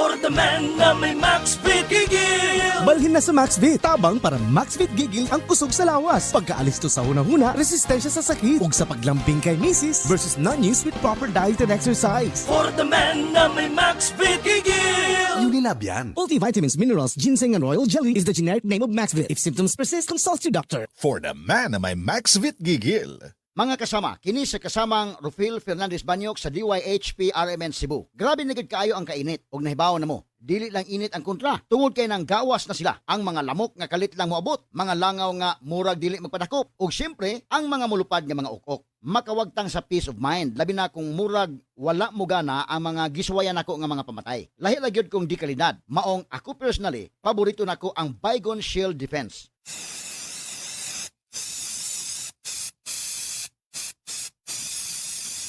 For the man na may Maxvit gigil. Balhin na sa Maxvit. Tabang para Maxvit gigil ang kusog sa lawas. Pagkaalis to sa hunang-huna, resistensya sa sakit. Ug sa paglambing kay misis versus non-use with proper diet and exercise. For the man na may Maxvit gigil. Unilab yan. Multivitamins, minerals, ginseng, and royal jelly is the generic name of Maxvit. If symptoms persist, consult your doctor. For the man na may Maxvit gigil. Mga kasama, kini sa kasamang Rufil Fernandez Banyok sa DYHP RMN Cebu. Grabe na gid kaayo ang kainit ug nahibaw na mo. Dili lang init ang kontra. Tungod kay nang gawas na sila. Ang mga lamok nga kalit lang moabot, mga langaw nga murag dili magpadakop ug syempre ang mga mulupad nga mga ukok. Makawagtang sa peace of mind, labi na kung murag wala mo gana ang mga giswayan nako nga mga pamatay. Lahi ra gyud kong di kalidad. Maong ako personally, paborito nako ang Baygon Shield Defense.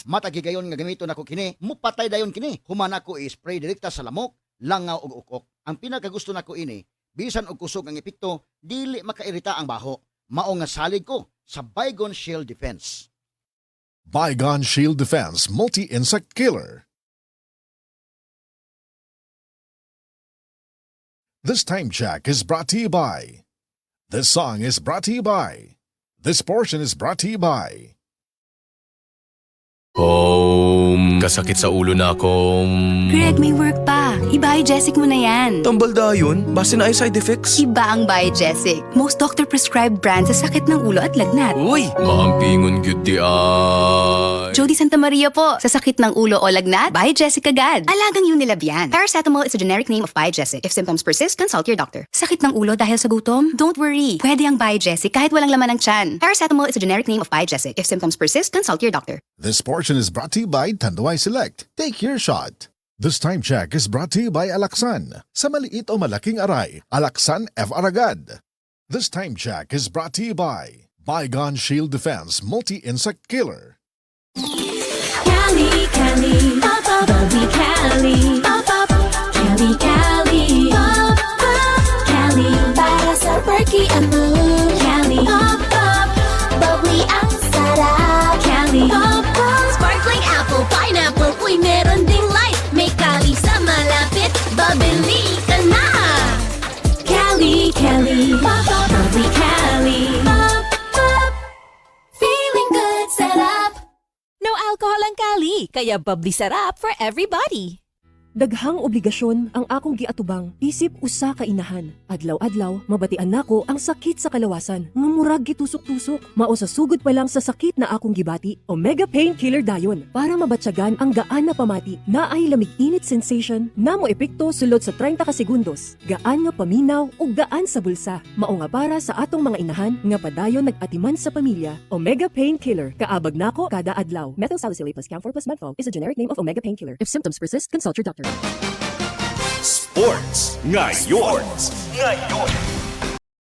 Matagigayon nga gamiton nako kini, mupatay dayon kini. Human ako i-spray direkta sa lamok, langaw ug ukok. Ang pinakagusto nako ini, bisan og kusog ang epekto, dili makairita ang baho. Mao nga salig ko sa Baygon Shield Defense. Baygon Shield Defense Multi-Insect Killer. This time check is brought to you by. This song is brought to you by. This portion is brought to you by. Kasakit sa ulo na akong... Greg, may work pa. I-Biogesic mo na yan. Tambal da yun? Base na ay side effects? Iba ang Biogesic. Most doctor-prescribed brand sa sakit ng ulo at lagnat. Uy! Maampingon gyud di ay... Jody Santa Maria po. Sa sakit ng ulo o lagnat, Biogesic agad. Alagang Unilab yan. Paracetamol is a generic name of Biogesic. If symptoms persist, consult your doctor. Sakit ng ulo dahil sa gutom? Don't worry. Pwede ang Biogesic kahit walang laman ng tiyan. Paracetamol is a generic name of Biogesic. If symptoms persist, consult your doctor. This portion is brought to you by Tanduay Select. Take your shot. This time check is brought to you by Alaxan. Sa maliit o malaking aray, Alaxan F. Aragad. This time check is brought to you by Baygon Shield Defense Multi-Insect Killer. Cali, Cali, pop up, bubbly Cali, pop up, Cali, Cali, pop up, Cali, para sa perky at mood, Cali, pop up, bubbly ang sarap, Cali, pop up, sparkling apple, pineapple, uy meron ding light, may Cali sa malapit, babili ka na, Cali, Cali, pop up, bubbly Cali, pop up, feeling good, sarap. No alcohol ang Cali, kaya bubbly sarap for everybody. Daghang obligasyon ang akong giatubang isip usa ka inahan. Adlaw-adlaw mabatian nako ang sakit sa kalawasan nga murag gitusok-tusok. Mao sa sugod pa lang sa sakit na akong gibati, Omega Painkiller dayon para mabatyagan ang gaan na pamati. Naay lamig-init sensation na mo epekto sulod sa 30 ka segundos. Gaan nga paminaw ug gaan sa bulsa. Mao nga para sa atong mga inahan nga padayon nag-atiman sa pamilya. Omega Painkiller kaabag nako kada adlaw. Methyl salicylate plus camphor plus menthol is a generic name of Omega Painkiller. If symptoms persist, consult your doctor. Sports ngayon.